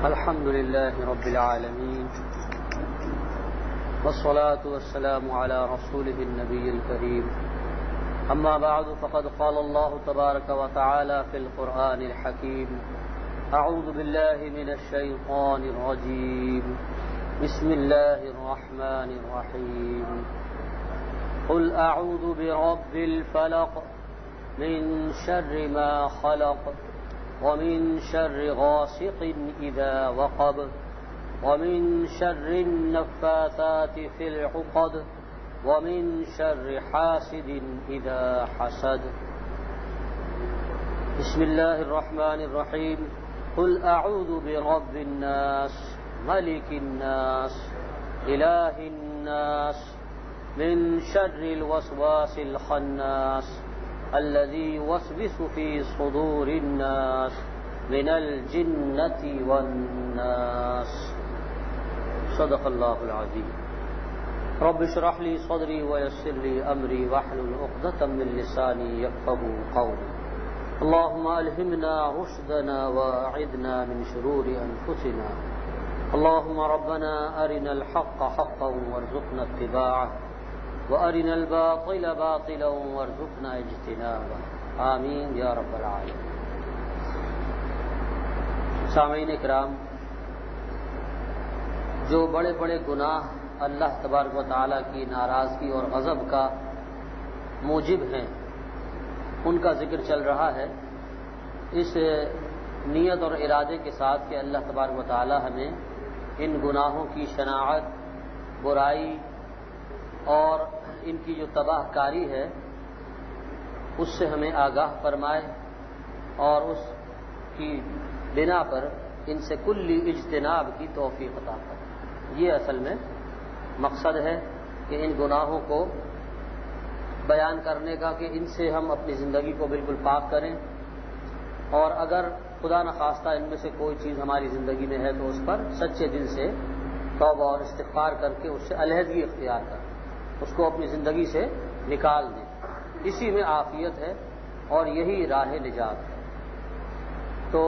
الحمد لله رب العالمين والصلاة والسلام على رسوله النبي الكريم أما بعد فقد قال الله تبارك وتعالى في القرآن الحكيم أعوذ بالله من الشيطان الرجيم بسم الله الرحمن الرحيم قل أعوذ برب الفلق من شر ما خلق ومن شر غاسق إذا وقب ومن شر النفاثات في العقد ومن شر حاسد إذا حسد بسم الله الرحمن الرحيم قل أعوذ برب الناس ملك الناس إله الناس من شر الوسواس الخناس الذي يوسوس في صدور الناس من الجنة والناس صدق الله العظيم رب اشرح لي صدري ويسر لي أمري واحلل عقدة من لساني يفقهوا قولي اللهم ألهمنا رشدنا وأعذنا من شرور أنفسنا اللهم ربنا أرنا الحق حقا وارزقنا اتباعه وَأَرِنَا الْبَاطِلَ بَاطِلًا وَارْزُقْنَا اجْتِنَابَهُ آمین یا رب العالمین۔ سامعین اکرام، جو بڑے بڑے گناہ اللہ تبارک و تعالیٰ کی ناراضگی اور غضب کا موجب ہیں، ان کا ذکر چل رہا ہے اس نیت اور ارادے کے ساتھ کہ اللہ تبارک و تعالیٰ ہمیں ان گناہوں کی شناعت، برائی اور ان کی جو تباہ کاری ہے اس سے ہمیں آگاہ فرمائے اور اس کی بنا پر ان سے کلی اجتناب کی توفیق عطا کرے۔ یہ اصل میں مقصد ہے کہ ان گناہوں کو بیان کرنے کا کہ ان سے ہم اپنی زندگی کو بالکل پاک کریں، اور اگر خدا نخواستہ ان میں سے کوئی چیز ہماری زندگی میں ہے تو اس پر سچے دل سے توبہ اور استغفار کر کے اس سے علیحدگی اختیار کریں، اس کو اپنی زندگی سے نکال دیں۔ اسی میں عافیت ہے اور یہی راہ نجات ہے۔ تو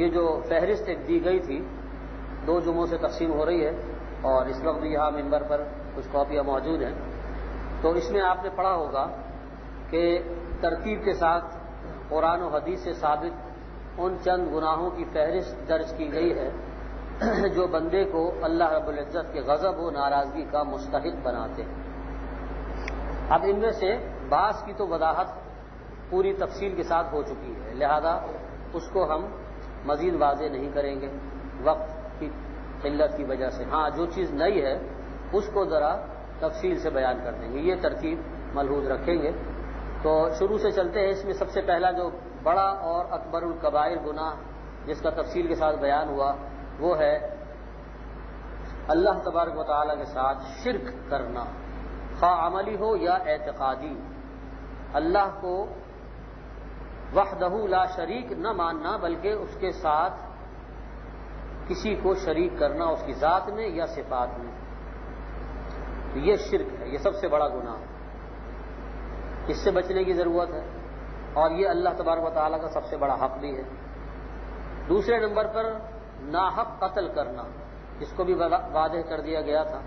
یہ جو فہرست ایک دی گئی تھی 2 جمعوں سے تقسیم ہو رہی ہے، اور اس وقت بھی یہاں منبر پر کچھ کاپیاں موجود ہیں، تو اس میں آپ نے پڑھا ہوگا کہ ترتیب کے ساتھ قرآن و حدیث سے ثابت ان چند گناہوں کی فہرست درج کی گئی ہے جو بندے کو اللہ رب العزت کے غضب و ناراضگی کا مستحق بناتے ہیں۔ اب ان میں سے بعض کی تو وضاحت پوری تفصیل کے ساتھ ہو چکی ہے، لہذا اس کو ہم مزید واضح نہیں کریں گے وقت کی قلت کی وجہ سے۔ ہاں، جو چیز نئی ہے اس کو ذرا تفصیل سے بیان کر دیں گے، یہ ترتیب ملحوظ رکھیں گے۔ تو شروع سے چلتے ہیں۔ اس میں سب سے پہلا جو بڑا اور اکبر الکبائر گناہ جس کا تفصیل کے ساتھ بیان ہوا وہ ہے اللہ تبارک و تعالیٰ کے ساتھ شرک کرنا، خواہ عملی ہو یا اعتقادی۔ اللہ کو وحدہ لا شریک نہ ماننا بلکہ اس کے ساتھ کسی کو شریک کرنا اس کی ذات میں یا صفات میں، تو یہ شرک ہے، یہ سب سے بڑا گناہ ہے، اس سے بچنے کی ضرورت ہے، اور یہ اللہ تبارک و تعالیٰ کا سب سے بڑا حق بھی ہے۔ دوسرے نمبر پر ناحق قتل کرنا، اس کو بھی واضح کر دیا گیا تھا۔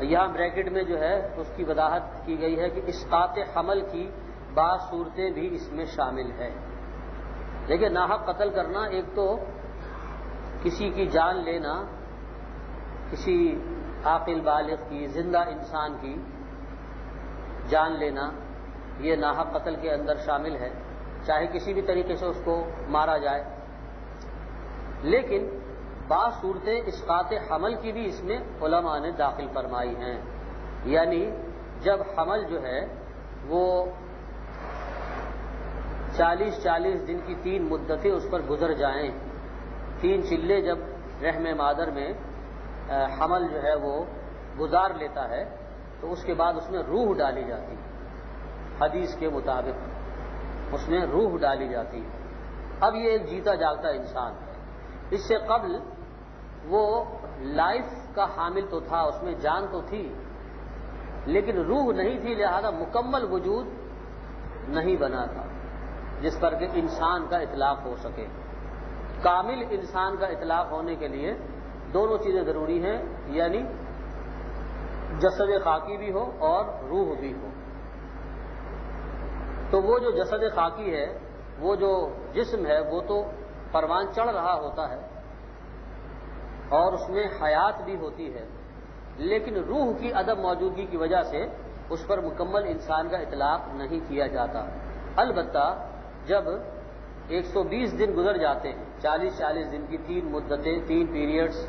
یہاں بریکٹ میں جو ہے اس کی وضاحت کی گئی ہے کہ اسقاط حمل کی بعض صورتیں بھی اس میں شامل ہے۔ دیکھیے، ناحق قتل کرنا، ایک تو کسی کی جان لینا، کسی عاقل بالغ کی، زندہ انسان کی جان لینا، یہ ناحق قتل کے اندر شامل ہے، چاہے کسی بھی طریقے سے اس کو مارا جائے۔ لیکن بعض صورتیں اسقاط حمل کی بھی اس میں علماء نے داخل فرمائی ہیں، یعنی جب حمل جو ہے وہ 40 دن کی 3 مدتیں اس پر گزر جائیں، 3 چلے جب رحم مادر میں حمل جو ہے وہ گزار لیتا ہے تو اس کے بعد اس میں روح ڈالی جاتی ہے، حدیث کے مطابق اس میں روح ڈالی جاتی ہے۔ اب یہ ایک جیتا جاگتا انسان ہے، اس سے قبل وہ لائف کا حامل تو تھا، اس میں جان تو تھی لیکن روح نہیں تھی، لہذا مکمل وجود نہیں بنا تھا جس پر کہ انسان کا اطلاق ہو سکے۔ کامل انسان کا اطلاق ہونے کے لیے دونوں چیزیں ضروری ہیں، یعنی جسد خاکی بھی ہو اور روح بھی ہو۔ تو وہ جو جسد خاکی ہے، وہ جو جسم ہے، وہ تو پروان چڑھ رہا ہوتا ہے اور اس میں حیات بھی ہوتی ہے، لیکن روح کی عدم موجودگی کی وجہ سے اس پر مکمل انسان کا اطلاق نہیں کیا جاتا۔ البتہ جب 120 دن گزر جاتے ہیں، 40 دن کی 3 مدتیں، 3 پیریڈز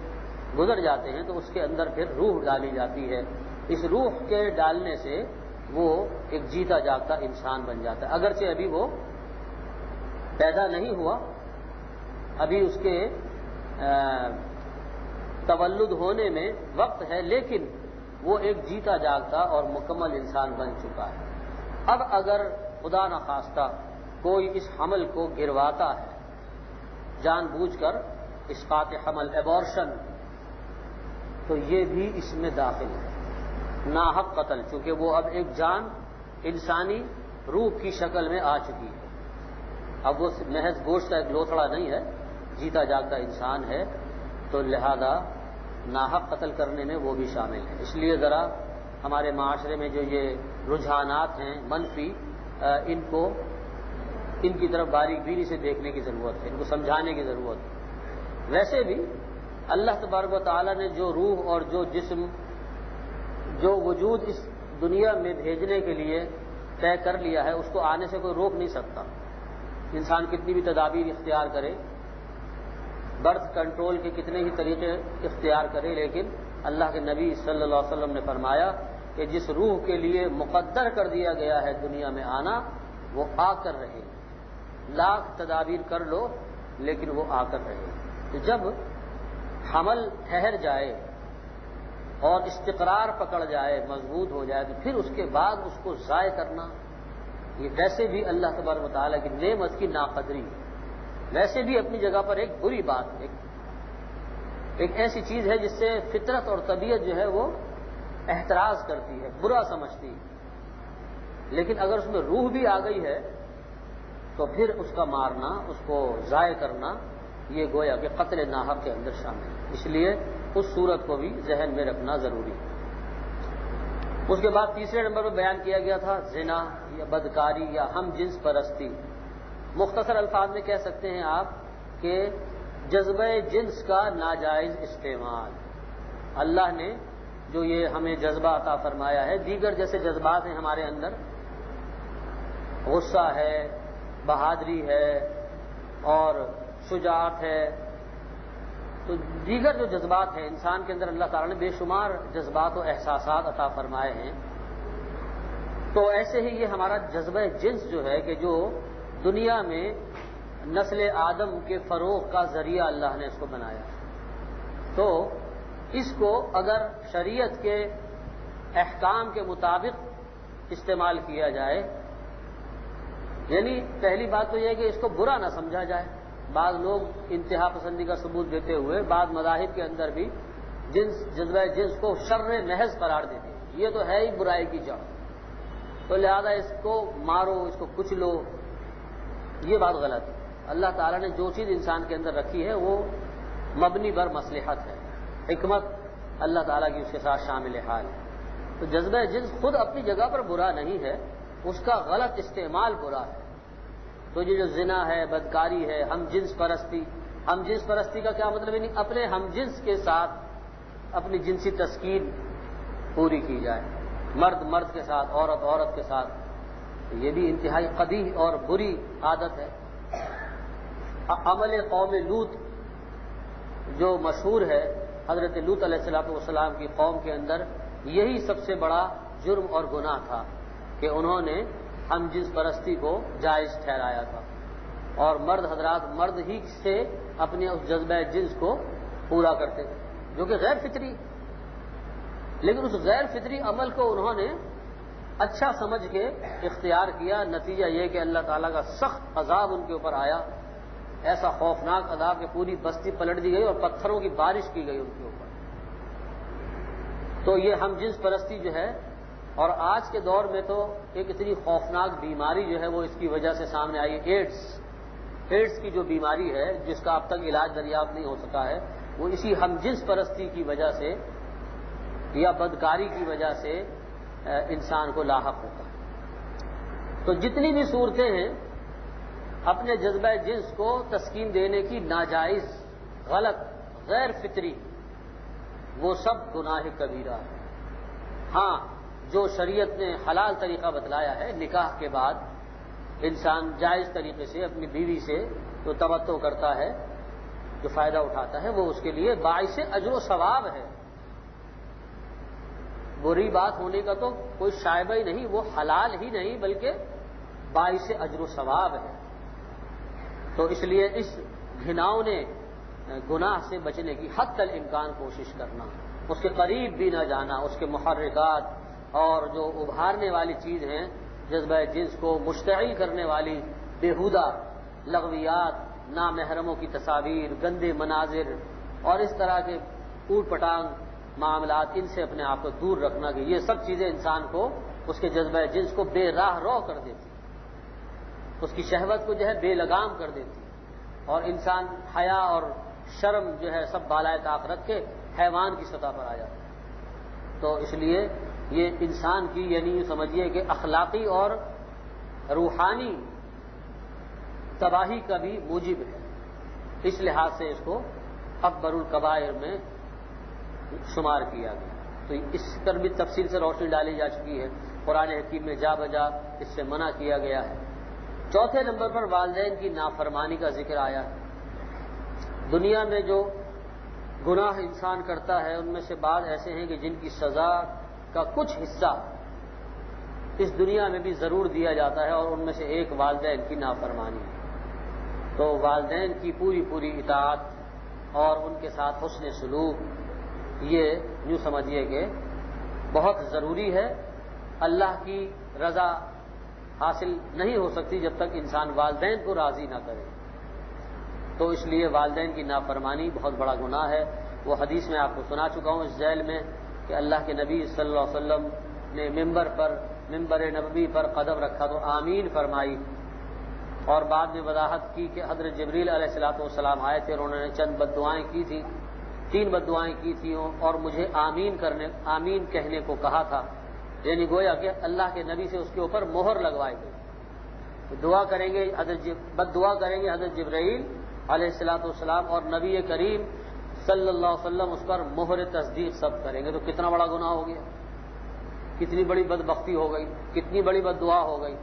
گزر جاتے ہیں، تو اس کے اندر پھر روح ڈالی جاتی ہے۔ اس روح کے ڈالنے سے وہ ایک جیتا جاگتا انسان بن جاتا ہے، اگرچہ ابھی وہ پیدا نہیں ہوا، ابھی اس کے تولد ہونے میں وقت ہے، لیکن وہ ایک جیتا جاگتا اور مکمل انسان بن چکا ہے۔ اب اگر خدا نخواستہ کوئی اس حمل کو گرواتا ہے، جان بوجھ کر اسقاط حمل، ایبورشن، تو یہ بھی اس میں داخل ہے، ناحق قتل، چونکہ وہ اب ایک جان انسانی روح کی شکل میں آ چکی ہے، اب وہ محض گوشت کا ایک لوتھڑا نہیں ہے، جیتا جاگتا انسان ہے، تو لہذا ناحق قتل کرنے میں وہ بھی شامل ہے۔ اس لیے ذرا ہمارے معاشرے میں جو یہ رجحانات ہیں منفی، ان کی طرف باریک بینی سے دیکھنے کی ضرورت ہے، ان کو سمجھانے کی ضرورت ہے۔ ویسے بھی اللہ تبارک و تعالیٰ نے جو روح اور جو جسم، جو وجود اس دنیا میں بھیجنے کے لیے طے کر لیا ہے، اس کو آنے سے کوئی روک نہیں سکتا۔ انسان کتنی بھی تدابیر اختیار کرے، برتھ کنٹرول کے کتنے ہی طریقے اختیار کرے، لیکن اللہ کے نبی صلی اللہ علیہ وسلم نے فرمایا کہ جس روح کے لیے مقدر کر دیا گیا ہے دنیا میں آنا، وہ آ کر رہے، لاکھ تدابیر کر لو لیکن وہ آ کر رہے۔ تو جب حمل ٹھہر جائے اور استقرار پکڑ جائے، مضبوط ہو جائے، تو پھر اس کے بعد اس کو ضائع کرنا، یہ ویسے بھی اللہ تبارک و تعالیٰ کی نعمت کی ناقدری ہے، ویسے بھی اپنی جگہ پر ایک بری بات، ایک ایسی چیز ہے جس سے فطرت اور طبیعت جو ہے وہ احتراز کرتی ہے، برا سمجھتی ہے، لیکن اگر اس میں روح بھی آ گئی ہے تو پھر اس کا مارنا، اس کو ضائع کرنا، یہ گویا کہ قتل ناحق کے اندر شامل ہے۔ اس لیے اس صورت کو بھی ذہن میں رکھنا ضروری ہے۔ اس کے بعد تیسرے نمبر پر بیان کیا گیا تھا زنا یا بدکاری یا ہم جنس پرستی۔ مختصر الفاظ میں کہہ سکتے ہیں آپ کہ جذبہ جنس کا ناجائز استعمال۔ اللہ نے جو یہ ہمیں جذبہ عطا فرمایا ہے، دیگر جیسے جذبات ہیں ہمارے اندر، غصہ ہے، بہادری ہے اور شجاعت ہے، تو دیگر جو جذبات ہیں انسان کے اندر، اللہ تعالیٰ نے بے شمار جذبات و احساسات عطا فرمائے ہیں۔ تو ایسے ہی یہ ہمارا جذبہ جنس جو ہے کہ جو دنیا میں نسل آدم کے فروغ کا ذریعہ اللہ نے اس کو بنایا، تو اس کو اگر شریعت کے احکام کے مطابق استعمال کیا جائے، یعنی پہلی بات تو یہ ہے کہ اس کو برا نہ سمجھا جائے۔ بعض لوگ انتہا پسندی کا ثبوت دیتے ہوئے بعض مذاہب کے اندر بھی جذبہ جنس کو شر محض قرار دیتے ہیں، یہ تو ہے ہی برائی کی جڑ، تو لہذا اس کو مارو، اس کو کچلو، یہ بات غلط ہے۔ اللہ تعالیٰ نے جو چیز انسان کے اندر رکھی ہے وہ مبنی بر مصلحت ہے، حکمت اللہ تعالیٰ کی اس کے ساتھ شامل حال ہے۔ تو جذبہ جنس خود اپنی جگہ پر برا نہیں ہے، اس کا غلط استعمال برا ہے۔ تو یہ جو زنا ہے، بدکاری ہے، ہم جنس پرستی، ہم جنس پرستی کا کیا مطلب ہے؟ نہیں اپنے ہم جنس کے ساتھ اپنی جنسی تسکین پوری کی جائے، مرد مرد کے ساتھ، عورت عورت کے ساتھ، یہ بھی انتہائی قبیح اور بری عادت ہے۔ عمل قوم لوط جو مشہور ہے، حضرت لوط علیہ السلام کی قوم کے اندر یہی سب سے بڑا جرم اور گناہ تھا کہ انہوں نے ہم جنس پرستی کو جائز ٹھہرایا تھا، اور مرد حضرات مرد ہی سے اپنے اس جذبہ جنس کو پورا کرتے تھے جو کہ غیر فطری، لیکن اس غیر فطری عمل کو انہوں نے اچھا سمجھ کے اختیار کیا، نتیجہ یہ کہ اللہ تعالیٰ کا سخت عذاب ان کے اوپر آیا، ایسا خوفناک عذاب کہ پوری بستی پلٹ دی گئی اور پتھروں کی بارش کی گئی ان کے اوپر۔ تو یہ ہم جنس پرستی جو ہے، اور آج کے دور میں تو ایک اتنی خوفناک بیماری جو ہے وہ اس کی وجہ سے سامنے آئی، ایڈز، ایڈز کی جو بیماری ہے جس کا اب تک علاج دریافت نہیں ہو سکا ہے، وہ اسی ہم جنس پرستی کی وجہ سے یا بدکاری کی وجہ سے انسان کو لاحق ہوتا ہے۔ تو جتنی بھی صورتیں ہیں اپنے جذبہ جنس کو تسکین دینے کی ناجائز، غلط، غیر فطری، وہ سب گناہ کبیرہ ہے۔ ہاں، جو شریعت نے حلال طریقہ بتلایا ہے، نکاح کے بعد انسان جائز طریقے سے اپنی بیوی سے جو تمتع کرتا ہے، جو فائدہ اٹھاتا ہے، وہ اس کے لیے باعث اجر و ثواب ہے۔ بری بات ہونے کا تو کوئی شائبہ ہی نہیں، وہ حلال ہی نہیں بلکہ باعث اجر و ثواب ہے۔ تو اس لیے اس گھناؤنے گناہ سے بچنے کی حتی الامکان کوشش کرنا، اس کے قریب بھی نہ جانا، اس کے محرکات اور جو ابھارنے والی چیز ہیں جذبہ جنس کو مشتعل کرنے والی بیہودہ لغویات، نامحرموں کی تصاویر، گندے مناظر اور اس طرح کے اوٹ پٹانگ معاملات، ان سے اپنے آپ کو دور رکھنا کہ یہ سب چیزیں انسان کو، اس کے جذبہ جنس کو بے راہ رو کر دیتی، اس کی شہوت کو جو ہے بے لگام کر دیتی، اور انسان حیا اور شرم جو ہے سب بالائے طاق رکھ کے حیوان کی سطح پر آ جاتا ہے۔ تو اس لیے یہ انسان کی یعنی سمجھیے کہ اخلاقی اور روحانی تباہی کا بھی موجب ہے، اس لحاظ سے اس کو اکبر الکبائر میں شمار کیا گیا۔ تو اس پر بھی تفصیل سے روشنی ڈالی جا چکی ہے، قرآن حکیم میں جا بجا اس سے منع کیا گیا ہے۔ چوتھے نمبر پر والدین کی نافرمانی کا ذکر آیا ہے۔ دنیا میں جو گناہ انسان کرتا ہے ان میں سے بعض ایسے ہیں کہ جن کی سزا کا کچھ حصہ اس دنیا میں بھی ضرور دیا جاتا ہے، اور ان میں سے ایک والدین کی نافرمانی ہے۔ تو والدین کی پوری پوری اطاعت اور ان کے ساتھ حسن سلوک، یہ یوں سمجھیے کہ بہت ضروری ہے۔ اللہ کی رضا حاصل نہیں ہو سکتی جب تک انسان والدین کو راضی نہ کرے۔ تو اس لیے والدین کی نافرمانی بہت بڑا گناہ ہے۔ وہ حدیث میں آپ کو سنا چکا ہوں اس ذیل میں کہ اللہ کے نبی صلی اللہ علیہ وسلم نے ممبر نبوی پر قدم رکھا تو آمین فرمائی، اور بعد میں وضاحت کی کہ حضرت جبریل علیہ الصلوۃ والسلام آئے تھے اور انہوں نے چند بددعائیں کی تھیں، 3 بددعائیں کی تھیں اور مجھے آمین کہنے کو کہا تھا، یعنی گویا کہ اللہ کے نبی سے اس کے اوپر مہر لگوائی گئی۔ دعا کریں گے بد دعا کریں گے حضرت جبرائیل علیہ الصلوۃ والسلام، اور نبی کریم صلی اللہ علیہ وسلم اس پر مہر تصدیق سب کریں گے۔ تو کتنا بڑا گناہ ہو گیا، کتنی بڑی بدبختی ہو گئی، کتنی بڑی بد دعا ہو گئی۔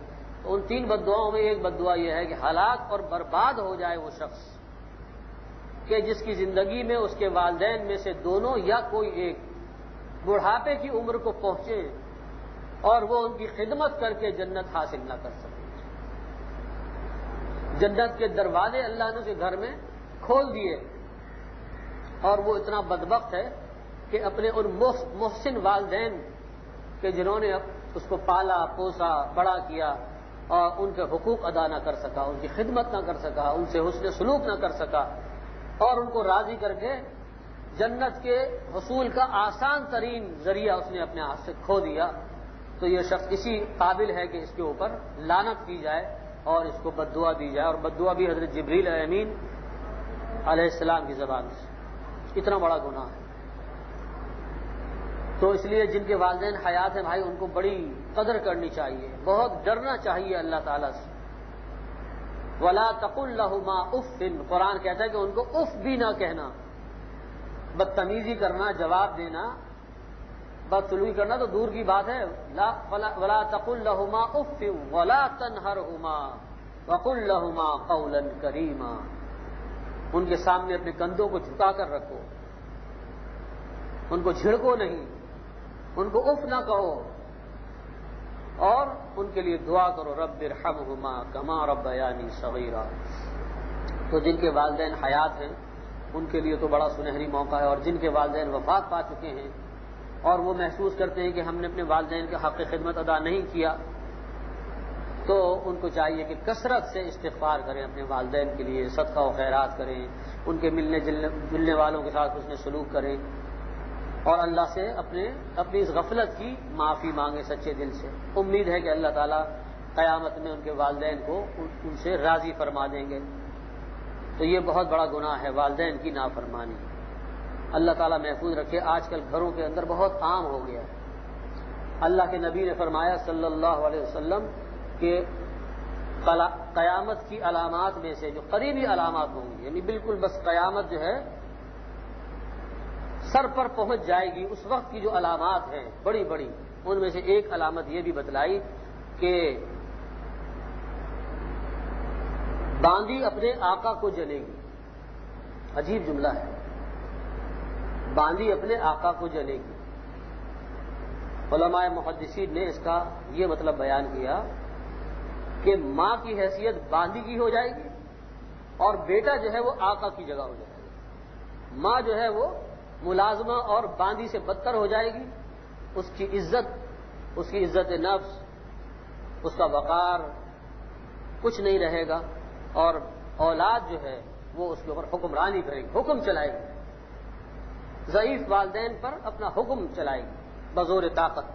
تو ان 3 بد دعاؤں میں ایک بد دعا یہ ہے کہ ہلاک اور برباد ہو جائے وہ شخص کہ جس کی زندگی میں اس کے والدین میں سے دونوں یا کوئی ایک بڑھاپے کی عمر کو پہنچے اور وہ ان کی خدمت کر کے جنت حاصل نہ کر سکے۔ جنت کے دروازے اللہ نے اسے گھر میں کھول دیے، اور وہ اتنا بدبخت ہے کہ اپنے ان محسن والدین کہ جنہوں نے اس کو پالا پوسا بڑا کیا اور ان کے حقوق ادا نہ کر سکا، ان کی خدمت نہ کر سکا، ان سے حسن سلوک نہ کر سکا، اور ان کو راضی کر کے جنت کے حصول کا آسان ترین ذریعہ اس نے اپنے ہاتھ سے کھو دیا، تو یہ شخص اسی قابل ہے کہ اس کے اوپر لعنت کی جائے اور اس کو بد دعا دی جائے، اور بد دعا بھی حضرت جبریل امین علیہ السلام کی زبان سے۔ اتنا بڑا گناہ ہے۔ تو اس لیے جن کے والدین حیات ہیں بھائی، ان کو بڑی قدر کرنی چاہیے، بہت ڈرنا چاہیے اللہ تعالیٰ سے۔ وَلَا تَقُلْ لَهُمَا اُفٍّ، قرآن کہتا ہے کہ ان کو اف بھی نہ کہنا، بدتمیزی کرنا، جواب دینا، بدسلوکی کرنا تو دور کی بات ہے۔ وَلَا تَقُلْ لَهُمَا اُفٍّ وَلَا تَنْهَرْهُمَا وَقُلْ لَهُمَا قَوْلًا كَرِيمًا، ان کے سامنے اپنے کندھوں کو جھکا کر رکھو، ان کو جھڑکو نہیں، ان کو اف نہ کہو، اور ان کے لیے دعا کرو رب ارحمہما کما ربیانی صغیرا۔ تو جن کے والدین حیات ہیں ان کے لیے تو بڑا سنہری موقع ہے، اور جن کے والدین وفات پا چکے ہیں اور وہ محسوس کرتے ہیں کہ ہم نے اپنے والدین کے حق خدمت ادا نہیں کیا، تو ان کو چاہیے کہ کثرت سے استغفار کریں اپنے والدین کے لیے، صدقہ و خیرات کریں، ان کے ملنے والوں کے ساتھ حسن سلوک کریں، اور اللہ سے اپنی اس غفلت کی معافی مانگے سچے دل سے۔ امید ہے کہ اللہ تعالیٰ قیامت میں ان کے والدین کو ان سے راضی فرما دیں گے۔ تو یہ بہت بڑا گناہ ہے والدین کی نافرمانی. اللہ تعالیٰ محفوظ رکھے. آج کل گھروں کے اندر بہت عام ہو گیا ہے. اللہ کے نبی نے فرمایا صلی اللہ علیہ وسلم کہ قیامت کی علامات میں سے جو قریبی علامات ہوں گی، یعنی بالکل بس قیامت جو ہے سر پر پہنچ جائے گی، اس وقت کی جو علامات ہیں بڑی بڑی، ان میں سے ایک علامت یہ بھی بتلائی کہ باندی اپنے آقا کو جلے گی. عجیب جملہ ہے، باندی اپنے آقا کو جلے گی. علماء محدثین نے اس کا یہ مطلب بیان کیا کہ ماں کی حیثیت باندی کی ہو جائے گی اور بیٹا جو ہے وہ آقا کی جگہ ہو جائے گا. ماں جو ہے وہ ملازمہ اور باندی سے بدتر ہو جائے گی. اس کی عزت نفس، اس کا وقار کچھ نہیں رہے گا، اور اولاد جو ہے وہ اس کے اوپر حکمرانی کرے گی، حکم چلائے گی، ضعیف والدین پر اپنا حکم چلائے گی بزور طاقت.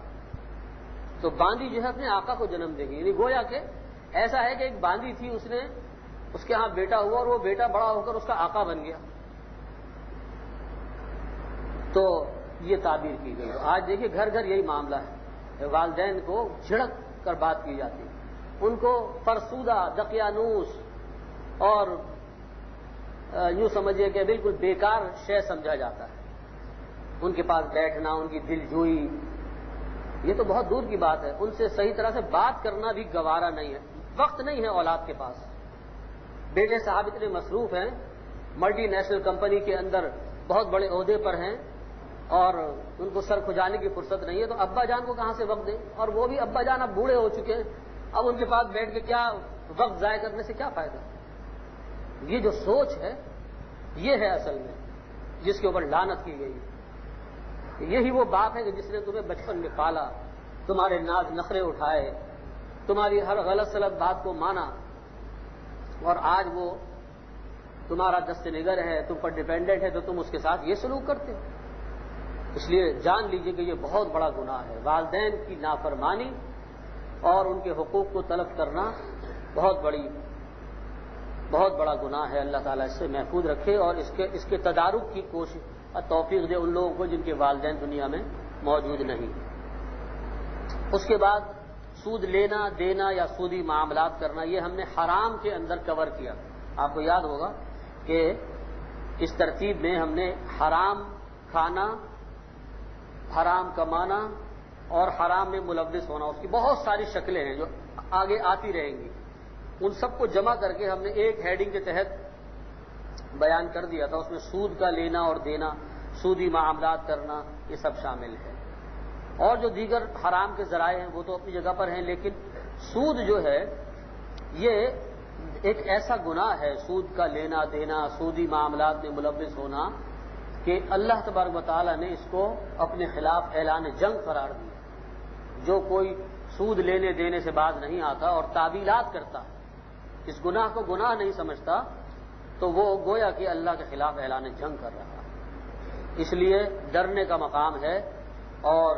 تو باندی جو ہے اپنے آقا کو جنم دے گی. یعنی گویا کہ ایسا ہے کہ ایک باندی تھی، اس کے ہاں بیٹا ہوا اور وہ بیٹا بڑا ہو کر اس کا آقا بن گیا. تو یہ تعبیر کی گئی. آج دیکھیے گھر گھر یہی معاملہ ہے. والدین کو جھڑک کر بات کی جاتی ہے، ان کو فرسودہ، دقیانوس اور یوں سمجھیے کہ بالکل بیکار شے سمجھا جاتا ہے. ان کے پاس بیٹھنا، ان کی دل جوئی، یہ تو بہت دور کی بات ہے. ان سے صحیح طرح سے بات کرنا بھی گوارا نہیں ہے. وقت نہیں ہے اولاد کے پاس. بیٹے صاحب اتنے مصروف ہیں، ملٹی نیشنل کمپنی کے اندر بہت بڑے عہدے پر ہیں اور ان کو سر کھجانے کی فرصت نہیں ہے، تو ابا جان کو کہاں سے وقت دیں؟ اور وہ بھی ابا جان اب بوڑھے ہو چکے ہیں، اب ان کے پاس بیٹھ کے کیا وقت ضائع کرنے سے کیا فائدہ؟ یہ جو سوچ ہے یہ ہے اصل میں جس کے اوپر لعنت کی گئی. یہی وہ باپ ہے کہ جس نے تمہیں بچپن میں پالا، تمہارے ناز نخرے اٹھائے، تمہاری ہر غلط سلط بات کو مانا، اور آج وہ تمہارا دست نگر ہے، تم پر ڈیپینڈنٹ ہے، تو تم اس کے ساتھ یہ سلوک کرتے ہو. اس لیے جان لیجئے کہ یہ بہت بڑا گناہ ہے. والدین کی نافرمانی اور ان کے حقوق کو طلب کرنا بہت بڑا گناہ ہے. اللہ تعالیٰ اس سے محفوظ رکھے اور اس کے تدارک کی کوشش اور توفیق دے ان لوگوں کو جن کے والدین دنیا میں موجود نہیں. اس کے بعد سود لینا دینا یا سودی معاملات کرنا، یہ ہم نے حرام کے اندر کور کیا. آپ کو یاد ہوگا کہ اس ترتیب میں ہم نے حرام کھانا، حرام کمانا اور حرام میں ملوث ہونا، اس کی بہت ساری شکلیں ہیں جو آگے آتی رہیں گی. ان سب کو جمع کر کے ہم نے ایک ہیڈنگ کے تحت بیان کر دیا تھا. اس میں سود کا لینا اور دینا، سودی معاملات کرنا، یہ سب شامل ہے. اور جو دیگر حرام کے ذرائع ہیں وہ تو اپنی جگہ پر ہیں، لیکن سود جو ہے یہ ایک ایسا گناہ ہے، سود کا لینا دینا، سودی معاملات میں ملوث ہونا، کہ اللہ تبارک و تعالیٰ نے اس کو اپنے خلاف اعلان جنگ قرار دیا. جو کوئی سود لینے دینے سے باز نہیں آتا اور تعویلات کرتا، اس گناہ کو گناہ نہیں سمجھتا، تو وہ گویا کہ اللہ کے خلاف اعلان جنگ کر رہا ہے. اس لیے ڈرنے کا مقام ہے اور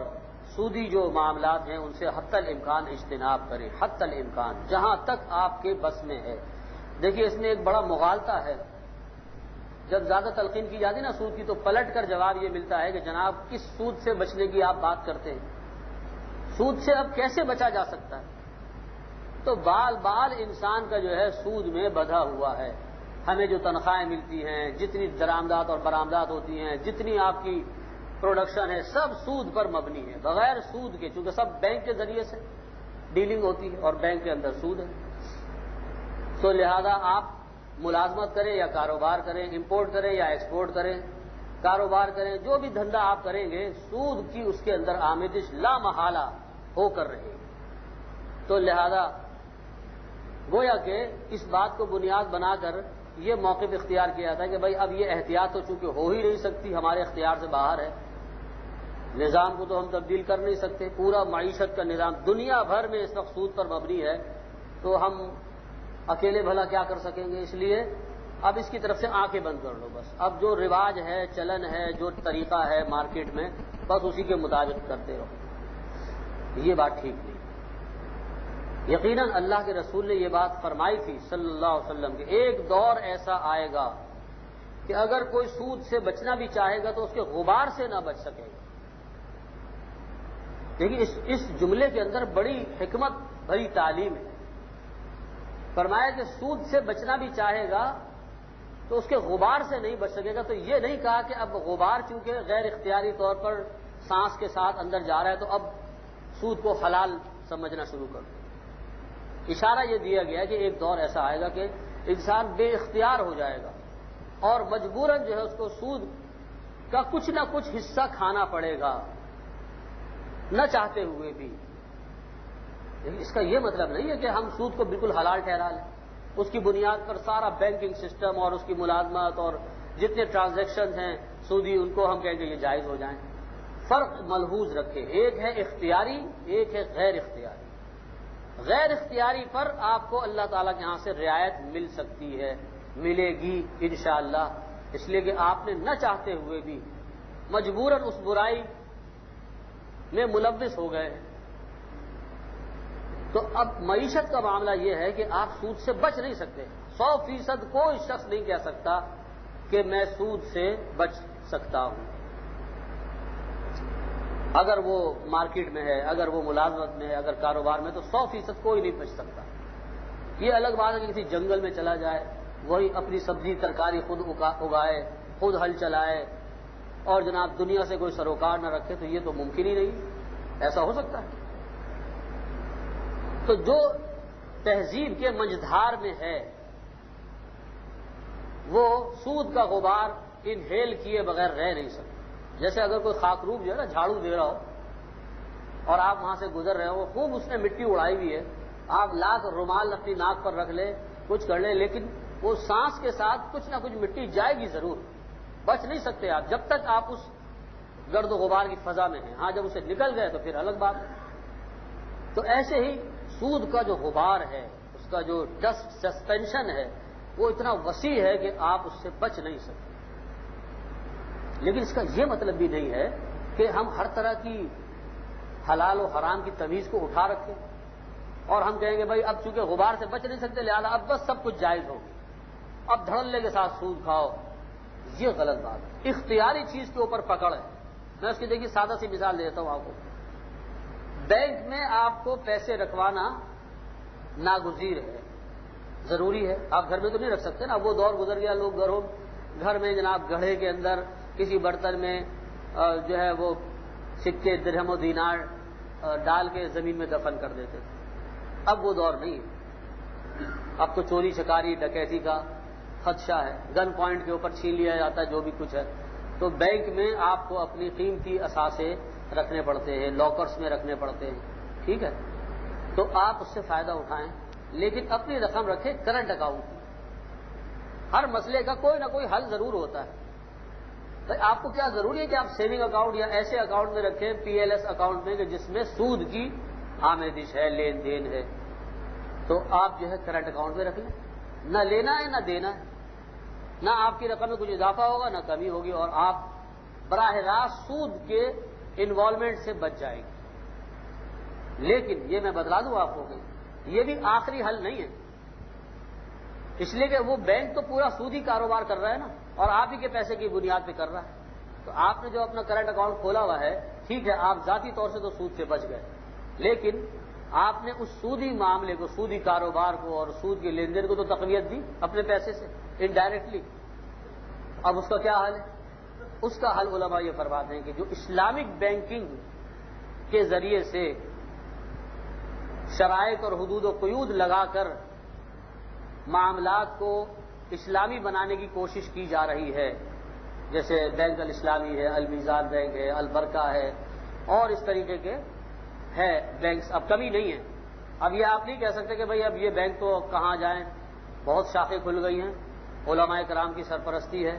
سودی جو معاملات ہیں ان سے حتی الامکان اجتناب کریں. حتی الامکان، جہاں تک آپ کے بس میں ہے. دیکھیے اس میں ایک بڑا مغالطہ ہے. جب زیادہ تلقین کی جاتی ہے نا سود کی، تو پلٹ کر جواب یہ ملتا ہے کہ جناب کس سود سے بچنے کی آپ بات کرتے ہیں؟ سود سے اب کیسے بچا جا سکتا ہے؟ تو بال بال انسان کا جو ہے سود میں بندھا ہوا ہے. ہمیں جو تنخواہیں ملتی ہیں، جتنی درآمدات اور برآمدات ہوتی ہیں، جتنی آپ کی پروڈکشن ہے، سب سود پر مبنی ہے، بغیر سود کے، چونکہ سب بینک کے ذریعے سے ڈیلنگ ہوتی ہے اور بینک کے اندر سود ہے. تو لہذا آپ ملازمت کریں یا کاروبار کریں، امپورٹ کریں یا ایکسپورٹ کریں، کاروبار کریں، جو بھی دھندا آپ کریں گے، سود کی اس کے اندر آمیزش لا محالہ ہو کر رہے گی. تو لہذا گویا کہ اس بات کو بنیاد بنا کر یہ موقف اختیار کیا تھا کہ بھائی اب یہ احتیاط تو چونکہ ہو ہی نہیں سکتی، ہمارے اختیار سے باہر ہے، نظام کو تو ہم تبدیل کر نہیں سکتے، پورا معیشت کا نظام دنیا بھر میں اس وقت سود پر مبنی ہے، تو ہم اکیلے بھلا کیا کر سکیں گے؟ اس لیے اب اس کی طرف سے آنکھیں بند کر لو. بس اب جو رواج ہے، چلن ہے، جو طریقہ ہے مارکیٹ میں، بس اسی کے مطابق کرتے رہو. یہ بات ٹھیک نہیں. یقیناً اللہ کے رسول نے یہ بات فرمائی تھی صلی اللہ علیہ وسلم کہ ایک دور ایسا آئے گا کہ اگر کوئی سود سے بچنا بھی چاہے گا تو اس کے غبار سے نہ بچ سکے گا. دیکھیے اس جملے کے اندر بڑی حکمت بھری تعلیم ہے. فرمایا کہ سود سے بچنا بھی چاہے گا تو اس کے غبار سے نہیں بچ سکے گا. تو یہ نہیں کہا کہ اب غبار چونکہ غیر اختیاری طور پر سانس کے ساتھ اندر جا رہا ہے تو اب سود کو حلال سمجھنا شروع کر دو. اشارہ یہ دیا گیا کہ ایک دور ایسا آئے گا کہ انسان بے اختیار ہو جائے گا اور مجبوراً جو ہے اس کو سود کا کچھ نہ کچھ حصہ کھانا پڑے گا نہ چاہتے ہوئے بھی. اس کا یہ مطلب نہیں ہے کہ ہم سود کو بالکل حلال ٹھہرا لیں, اس کی بنیاد پر سارا بینکنگ سسٹم اور اس کی ملازمت اور جتنے ٹرانزیکشن ہیں سودی ان کو ہم کہیں گے یہ جائز ہو جائیں. فرق ملحوظ رکھے, ایک ہے اختیاری, ایک ہے غیر اختیاری. غیر اختیاری پر آپ کو اللہ تعالیٰ کے ہاں سے رعایت مل سکتی ہے, ملے گی انشاءاللہ, اس لیے کہ آپ نے نہ چاہتے ہوئے بھی مجبوراً اس برائی میں ملوث ہو گئے. تو اب معیشت کا معاملہ یہ ہے کہ آپ سود سے بچ نہیں سکتے. 100% کوئی شخص نہیں کہہ سکتا کہ میں سود سے بچ سکتا ہوں. اگر وہ مارکیٹ میں ہے, اگر وہ ملازمت میں ہے, اگر کاروبار میں, تو 100% کوئی نہیں بچ سکتا. یہ الگ بات ہے کہ کسی جنگل میں چلا جائے, وہی اپنی سبزی ترکاری خود اگائے, خود ہل چلائے اور جناب دنیا سے کوئی سروکار نہ رکھے, تو یہ تو ممکن ہی نہیں. ایسا ہو سکتا ہے؟ تو جو تہذیب کے منجدھار میں ہے وہ سود کا غبار انہیل کیے بغیر رہ نہیں سکتا. جیسے اگر کوئی خاکروب جو ہے نا جھاڑو دے رہا ہو اور آپ وہاں سے گزر رہے ہو, خوب اس نے مٹی اڑائی ہوئی ہے, آپ لاکھ رومال اپنی ناک پر رکھ لیں, کچھ کر لیں, لیکن وہ سانس کے ساتھ کچھ نہ کچھ مٹی جائے گی ضرور. بچ نہیں سکتے آپ جب تک آپ اس گرد و غبار کی فضا میں ہیں. ہاں جب اسے نکل گئے تو پھر الگ بات ہے. تو ایسے ہی سود کا جو غبار ہے, اس کا جو ڈسٹ سسپینشن ہے, وہ اتنا وسیع ہے کہ آپ اس سے بچ نہیں سکتے. لیکن اس کا یہ مطلب بھی نہیں ہے کہ ہم ہر طرح کی حلال و حرام کی تمیز کو اٹھا رکھیں اور ہم کہیں گے بھائی اب چونکہ غبار سے بچ نہیں سکتے لہذا اب بس سب کچھ جائز ہوگی, اب دھڑلے کے ساتھ سود کھاؤ. یہ غلط بات ہے. اختیاری چیز کے اوپر پکڑ ہے. میں اس کی دیکھیے سادہ سی مثال دیتا ہوں آپ کو. بینک میں آپ کو پیسے رکھوانا ناگزیر ہے, ضروری ہے. آپ گھر میں تو نہیں رکھ سکتے نا, وہ دور گزر گیا, لوگ گھر میں جناب گڑھے کے اندر کسی برتن میں جو ہے وہ سکے درہم و دینار ڈال کے زمین میں دفن کر دیتے تھے. اب وہ دور نہیں ہے. اب تو چوری چکاری ڈکیتی کا خدشہ ہے, گن پوائنٹ کے اوپر چھین لیا جاتا ہے جو بھی کچھ ہے. تو بینک میں آپ کو اپنی قیمتی اثاثے رکھنے پڑتے ہیں, لاکرز میں رکھنے پڑتے ہیں, ٹھیک ہے. تو آپ اس سے فائدہ اٹھائیں, لیکن اپنی رقم رکھیں کرنٹ اکاؤنٹ میں. ہر مسئلے کا کوئی نہ کوئی حل ضرور ہوتا ہے. تو آپ کو کیا ضروری ہے کہ آپ سیونگ اکاؤنٹ یا ایسے اکاؤنٹ میں رکھیں, PLS اکاؤنٹ میں, کہ جس میں سود کی آمدش ہے, لین دین ہے. تو آپ جو ہے کرنٹ اکاؤنٹ میں رکھ لیں. نہ لینا ہے نہ دینا ہے, نہ آپ کی رقم میں کچھ اضافہ ہوگا نہ کمی ہوگی, اور آپ براہ راست سود کے انوالومنٹ سے بچ جائے گی. لیکن یہ میں بتلا دوں آپ کو کہ یہ بھی آخری حل نہیں ہے, اس لیے کہ وہ بینک تو پورا سودی کاروبار کر رہا ہے نا, اور آپ ہی کے پیسے کی بنیاد پہ کر رہا ہے. تو آپ نے جو اپنا کرنٹ اکاؤنٹ کھولا ہوا ہے, ٹھیک ہے آپ ذاتی طور سے تو سود سے بچ گئے, لیکن آپ نے اس سودی معاملے کو, سودی کاروبار کو اور سود کے لین دین کو تو تقویت دی اپنے پیسے سے انڈائریکٹلی. اب اس کا کیا حل ہے؟ اس کا حل علماء یہ فرماتے ہیں کہ جو اسلامک بینکنگ کے ذریعے سے شرائط اور حدود و قیود لگا کر معاملات کو اسلامی بنانے کی کوشش کی جا رہی ہے, جیسے بینک الاسلامی ہے, المیزان بینک ہے, البرکہ ہے, اور اس طریقے کے ہے بینکس. اب کمی نہیں ہے. اب یہ آپ نہیں کہہ سکتے کہ بھئی اب یہ بینک تو کہاں جائیں, بہت شاخیں کھل گئی ہیں, علماء کرام کی سرپرستی ہے,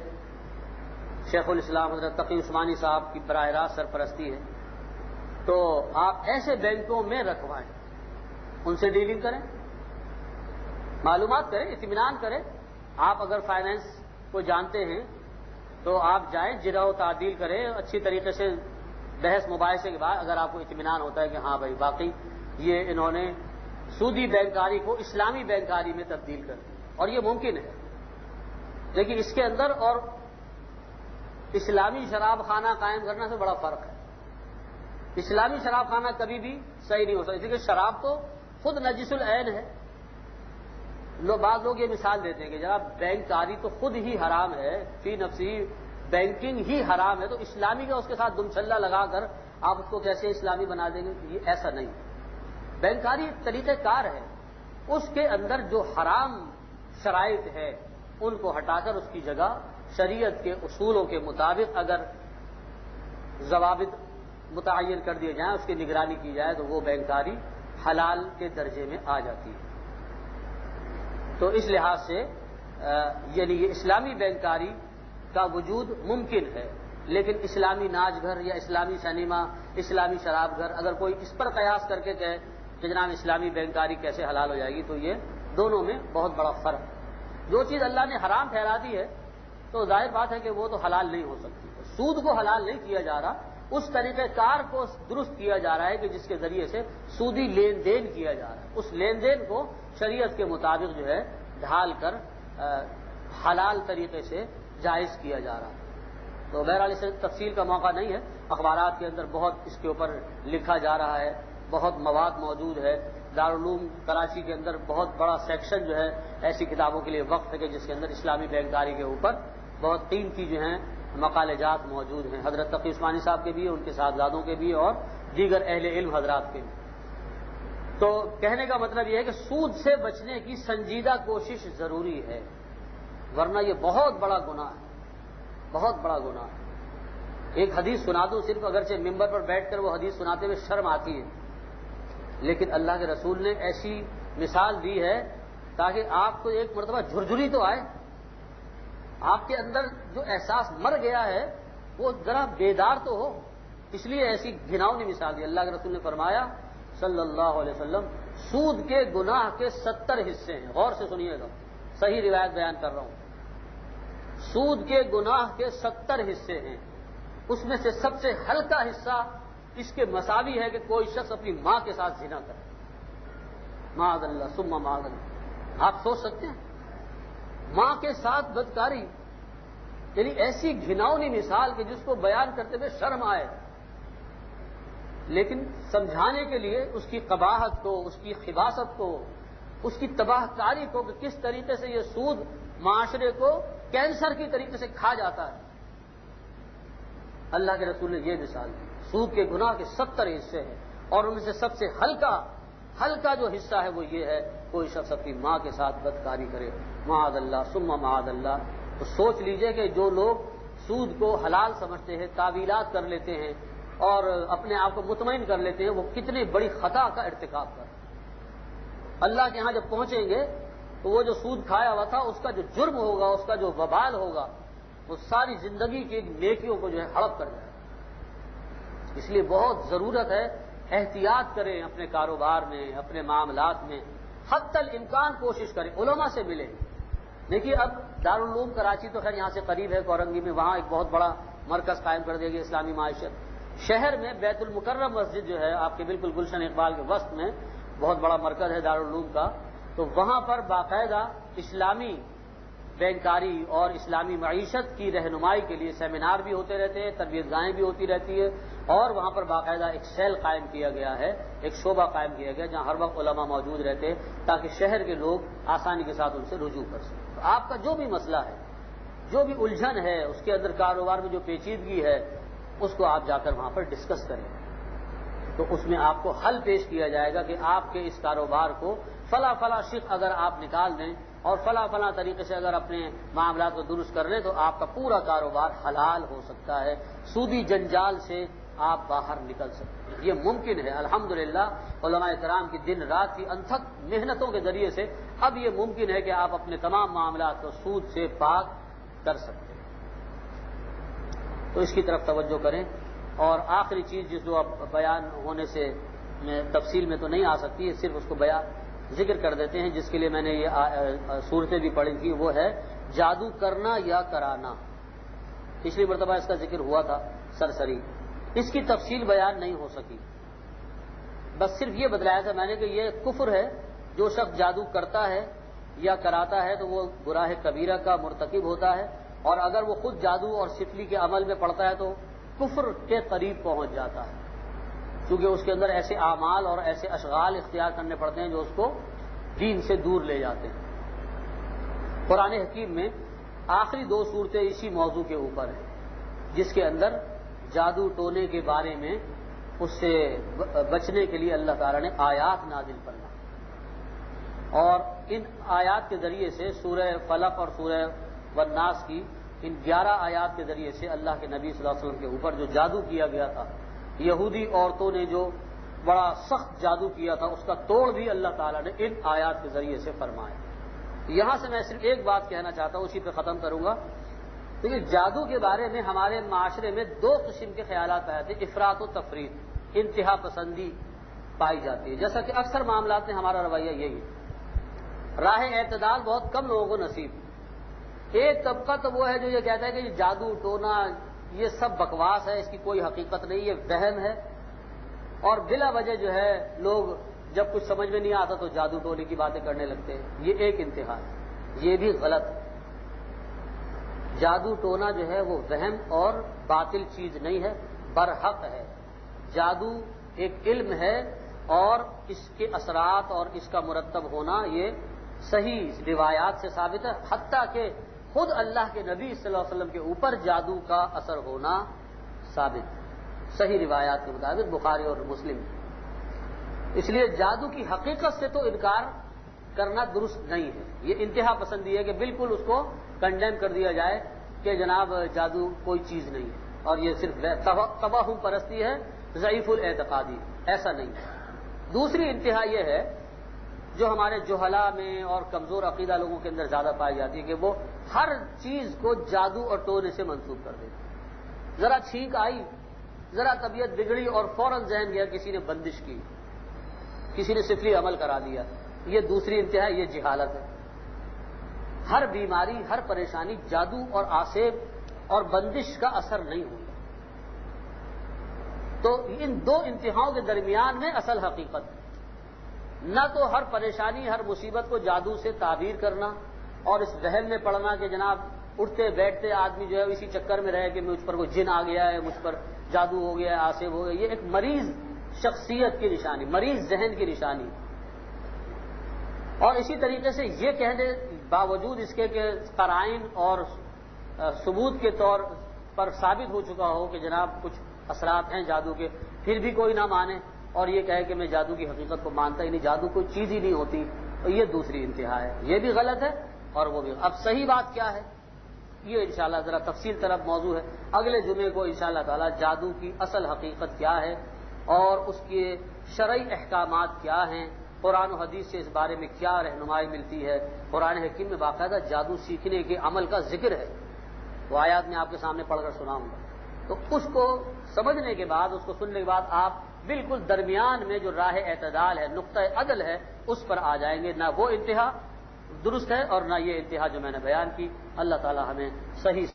شیخ الاسلام حضرت تقی عثمانی صاحب کی براہ راست سرپرستی ہے. تو آپ ایسے بینکوں میں رکھوائیں, ان سے ڈیلنگ کریں, معلومات کریں, اطمینان کریں. آپ اگر فائنینس کو جانتے ہیں تو آپ جائیں, جرح و تعدیل کریں اچھی طریقے سے, بحث مباحثے کے بعد اگر آپ کو اطمینان ہوتا ہے کہ ہاں بھائی واقعی یہ انہوں نے سودی بینکاری کو اسلامی بینکاری میں تبدیل کر دیں، اور یہ ممکن ہے، لیکن اس کے اندر اور اسلامی شراب خانہ قائم کرنے سے بڑا فرق ہے۔ اسلامی شراب خانہ کبھی بھی صحیح نہیں ہو سکتا، کیونکہ شراب تو خود نجس العین ہے۔ بعض لوگ یہ مثال دیتے ہیں کہ جناب بینکاری تو خود ہی حرام ہے، فی نفسی بینکنگ ہی حرام ہے، تو اسلامی کا اس کے ساتھ دمچلہ لگا کر آپ اس کو کیسے اسلامی بنا دیں گے؟ یہ ایسا نہیں ہے۔ بینکاری ایک طریقہ کار ہے، اس کے اندر جو حرام شرائط ہے ان کو ہٹا کر اس کی جگہ شریعت کے اصولوں کے مطابق اگر ضوابط متعین کر دیے جائیں، اس کی نگرانی کی جائے، تو وہ بینکاری حلال کے درجے میں آ جاتی ہے۔ تو اس لحاظ سے یعنی یہ اسلامی بینکاری کا وجود ممکن ہے، لیکن اسلامی ناچ گھر یا اسلامی سنیما، اسلامی شراب گھر، اگر کوئی اس پر قیاس کر کے کہے کہ جناب اسلامی بینکاری کیسے حلال ہو جائے گی، تو یہ دونوں میں بہت بڑا فرق ہے۔ جو چیز اللہ نے حرام ٹھہرا دی ہے تو ظاہر بات ہے کہ وہ تو حلال نہیں ہو سکتی۔ سود کو حلال نہیں کیا جا رہا، اس طریقہ کار کو درست کیا جا رہا ہے کہ جس کے ذریعے سے سودی لین دین کیا جا رہا ہے، اس لین دین کو شریعت کے مطابق جو ہے ڈھال کر حلال طریقے سے جائز کیا جا رہا ہے۔ تو بہرحال اس سے تفصیل کا موقع نہیں ہے، اخبارات کے اندر بہت اس کے اوپر لکھا جا رہا ہے، بہت مواد موجود ہے۔ دارالعلوم کراچی کے اندر بہت بڑا سیکشن جو ہے ایسی کتابوں کے لیے وقف ہے کہ جس کے اندر اسلامی بینکاری کے اوپر بہت قیمتی جو ہیں مقالے جات موجود ہیں، حضرت تقی عثمانی صاحب کے بھی، ان کے صاحبزادوں کے بھی، اور دیگر اہل علم حضرات کے بھی۔ تو کہنے کا مطلب یہ ہے کہ سود سے بچنے کی سنجیدہ کوشش ضروری ہے، ورنہ یہ بہت بڑا گناہ ہے، بہت بڑا گناہ ہے۔ ایک حدیث سنا دوں صرف، اگرچہ ممبر پر بیٹھ کر وہ حدیث سناتے ہوئے شرم آتی ہے، لیکن اللہ کے رسول نے ایسی مثال دی ہے تاکہ آپ کو ایک مرتبہ جھرجھری تو آئے، آپ کے اندر جو احساس مر گیا ہے وہ ذرا بیدار تو ہو، اس لیے ایسی گھناؤنی مثال دی۔ اللہ کے رسول نے فرمایا صلی اللہ علیہ وسلم، سود کے گناہ کے 70 حصے ہیں، غور سے سنیے گا، صحیح روایت بیان کر رہا ہوں، سود کے گناہ کے 70 حصے ہیں، اس میں سے سب سے ہلکا حصہ اس کے مساوی ہے کہ کوئی شخص اپنی ماں کے ساتھ زنا کرے، معاذ اللہ ثم معاذ اللہ۔ آپ سوچ سکتے ہیں ماں کے ساتھ بدکاری، یعنی ایسی گھناؤنی مثال کہ جس کو بیان کرتے ہوئے شرم آئے، لیکن سمجھانے کے لیے اس کی قباحت کو، اس کی خباثت کو، اس کی تباہ کاری کو کہ کس طریقے سے یہ سود معاشرے کو کینسر کی طریقے سے کھا جاتا ہے، اللہ کے رسول نے یہ مثال دی۔ سود کے گناہ کے 70 حصے ہیں، اور ان میں سے سب سے ہلکا جو حصہ ہے وہ یہ ہے کوئی شخص اپنی ماں کے ساتھ بدکاری کرے، معاذ اللہ ثم معاذ اللہ۔ تو سوچ لیجئے کہ جو لوگ سود کو حلال سمجھتے ہیں، تعویلات کر لیتے ہیں اور اپنے آپ کو مطمئن کر لیتے ہیں، وہ کتنی بڑی خطا کا ارتکاب کر رہے ہیں۔ اللہ کے ہاں جب پہنچیں گے تو وہ جو سود کھایا ہوا تھا اس کا جو جرم ہوگا، اس کا جو وبال ہوگا، وہ ساری زندگی کی نیکیوں کو جو ہے ہڑپ کر جائے۔ اس لیے بہت ضرورت ہے احتیاط کریں اپنے کاروبار میں، اپنے معاملات میں، حتی الامکان کوشش کریں، علماء سے ملیں۔ دیکھیے اب دارالعلوم کراچی تو خیر یہاں سے قریب ہے، کورنگی میں، وہاں ایک بہت بڑا مرکز قائم کر دے گی اسلامی معیشت۔ شہر میں بیت المکرم مسجد جو ہے آپ کے بالکل گلشن اقبال کے وسط میں بہت بڑا مرکز ہے دارالعلوم کا، تو وہاں پر باقاعدہ اسلامی بینکاری اور اسلامی معیشت کی رہنمائی کے لیے سیمینار بھی ہوتے رہتے ہیں، تربیت گاہیں بھی ہوتی رہتی ہے، اور وہاں پر باقاعدہ ایک سیل قائم کیا گیا ہے، ایک شعبہ قائم کیا گیا جہاں ہر وقت علماء موجود رہتے ہیں تاکہ شہر کے لوگ آسانی کے ساتھ ان سے رجوع کر سکیں۔ تو آپ کا جو بھی مسئلہ ہے، جو بھی الجھن ہے، اس کے اندر کاروبار میں جو پیچیدگی ہے، اس کو آپ جا کر وہاں پر ڈسکس کریں، تو اس میں آپ کو حل پیش کیا جائے گا کہ آپ کے اس کاروبار کو فلاں شق اگر آپ نکال دیں اور فلاں طریقے سے اگر اپنے معاملات کو درست کر لیں تو آپ کا پورا کاروبار حلال ہو سکتا ہے، سودی جنجال سے آپ باہر نکل سکتے ہیں۔ یہ ممکن ہے، الحمدللہ علماء کرام کی دن رات کی انتھک محنتوں کے ذریعے سے اب یہ ممکن ہے کہ آپ اپنے تمام معاملات کو سود سے پاک کر سکتے ہیں۔ تو اس کی طرف توجہ کریں۔ اور آخری چیز جس جو اب بیان ہونے سے میں تفصیل میں تو نہیں آ سکتی ہے، صرف اس کو ذکر کر دیتے ہیں جس کے لیے میں نے یہ صورتیں بھی پڑھی تھیں، وہ ہے جادو کرنا یا کرانا۔ پچھلی مرتبہ اس کا ذکر ہوا تھا سرسری، اس کی تفصیل بیان نہیں ہو سکی، بس صرف یہ بتلایا تھا میں نے کہ یہ کفر ہے، جو شخص جادو کرتا ہے یا کراتا ہے تو وہ گناہ کبیرہ کا مرتکب ہوتا ہے، اور اگر وہ خود جادو اور سفلی کے عمل میں پڑتا ہے تو کفر کے قریب پہنچ جاتا ہے، کیونکہ اس کے اندر ایسے اعمال اور ایسے اشغال اختیار کرنے پڑتے ہیں جو اس کو دین سے دور لے جاتے ہیں۔ قرآن حکیم میں آخری 2 صورتیں اسی موضوع کے اوپر ہیں، جس کے اندر جادو ٹونے کے بارے میں اس سے بچنے کے لیے اللہ تعالیٰ نے آیات نازل فرمائی، اور ان آیات کے ذریعے سے سورہ فلق اور سورہ والناس کی ان 11 آیات کے ذریعے سے اللہ کے نبی صلی اللہ علیہ وسلم کے اوپر جو جادو کیا گیا تھا، یہودی عورتوں نے جو بڑا سخت جادو کیا تھا، اس کا توڑ بھی اللہ تعالیٰ نے ان آیات کے ذریعے سے فرمایا۔ یہاں سے میں صرف ایک بات کہنا چاہتا ہوں، اسی پہ ختم کروں گا۔ دیکھیے، جادو کے بارے میں ہمارے معاشرے میں 2 قسم کے خیالات آئے تھے، افراط و تفریط، انتہا پسندی پائی جاتی ہے، جیسا کہ اکثر معاملات میں ہمارا رویہ یہی ہے۔ راہ اعتدال بہت کم لوگوں کو نصیب۔ ایک طبقہ تو وہ ہے جو یہ کہتا ہے کہ یہ جادو ٹونا یہ سب بکواس ہے، اس کی کوئی حقیقت نہیں، یہ وہم ہے، اور بلا وجہ جو ہے لوگ جب کچھ سمجھ میں نہیں آتا تو جادو ٹونے کی باتیں کرنے لگتے ہیں۔ یہ ایک انتہا ہے، یہ بھی غلط ہے۔ جادو ٹونا جو ہے وہ وہم اور باطل چیز نہیں ہے، برحق ہے۔ جادو ایک علم ہے، اور اس کے اثرات اور اس کا مرتب ہونا یہ صحیح روایات سے ثابت ہے، حتیٰ کہ خود اللہ کے نبی صلی اللہ علیہ وسلم کے اوپر جادو کا اثر ہونا ثابت ہے، صحیح روایات کے مطابق بخاری اور مسلم۔ اس لیے جادو کی حقیقت سے تو انکار کرنا درست نہیں ہے، یہ انتہا پسندی ہے کہ بالکل اس کو کنڈیم کر دیا جائے کہ جناب جادو کوئی چیز نہیں ہے، اور یہ صرف توہم پرستی ہے، ضعیف الاعتقادی، ایسا نہیں ہے۔ دوسری انتہا یہ ہے جو ہمارے جہلا میں اور کمزور عقیدہ لوگوں کے اندر زیادہ پائی جاتی ہے کہ وہ ہر چیز کو جادو اور ٹونے سے منسوب کر دیتے ہیں۔ ذرا چھینک آئی، ذرا طبیعت بگڑی اور فوراً ذہن گیا کسی نے بندش کی، کسی نے سفلی عمل کرا دیا۔ یہ دوسری انتہا، یہ جہالت ہے۔ ہر بیماری، ہر پریشانی جادو اور آسیب اور بندش کا اثر نہیں ہوتا۔ تو ان 2 انتہاؤں کے درمیان میں اصل حقیقت ہے، نہ تو ہر پریشانی ہر مصیبت کو جادو سے تعبیر کرنا اور اس وہم میں پڑنا کہ جناب اٹھتے بیٹھتے آدمی جو ہے اسی چکر میں رہے کہ مجھ پر کوئی جن آ گیا ہے، مجھ پر جادو ہو گیا ہے، آسیب ہو گیا۔ یہ ایک مریض شخصیت کی نشانی، مریض ذہن کی نشانی۔ اور اسی طریقے سے یہ کہنے باوجود اس کے کہ قرائن اور ثبوت کے طور پر ثابت ہو چکا ہو کہ جناب کچھ اثرات ہیں جادو کے، پھر بھی کوئی نہ مانے اور یہ کہے کہ میں جادو کی حقیقت کو مانتا ہی نہیں، جادو کوئی چیز ہی نہیں ہوتی، تو یہ دوسری انتہا ہے۔ یہ بھی غلط ہے اور وہ بھی۔ اب صحیح بات کیا ہے، یہ انشاءاللہ ذرا تفصیل طرف موضوع ہے۔ اگلے جمعے کو انشاءاللہ تعالی جادو کی اصل حقیقت کیا ہے اور اس کے شرعی احکامات کیا ہیں، قرآن و حدیث سے اس بارے میں کیا رہنمائی ملتی ہے۔ قرآن حکیم میں باقاعدہ جادو سیکھنے کے عمل کا ذکر ہے، وہ آیات میں آپ کے سامنے پڑھ کر سناؤں گا۔ تو اس کو سمجھنے کے بعد، اس کو سننے کے بعد آپ بالکل درمیان میں جو راہ اعتدال ہے، نقطہ عدل ہے، اس پر آ جائیں گے۔ نہ وہ انتہا درست ہے اور نہ یہ انتہا جو میں نے بیان کی۔ اللہ تعالی ہمیں صحیح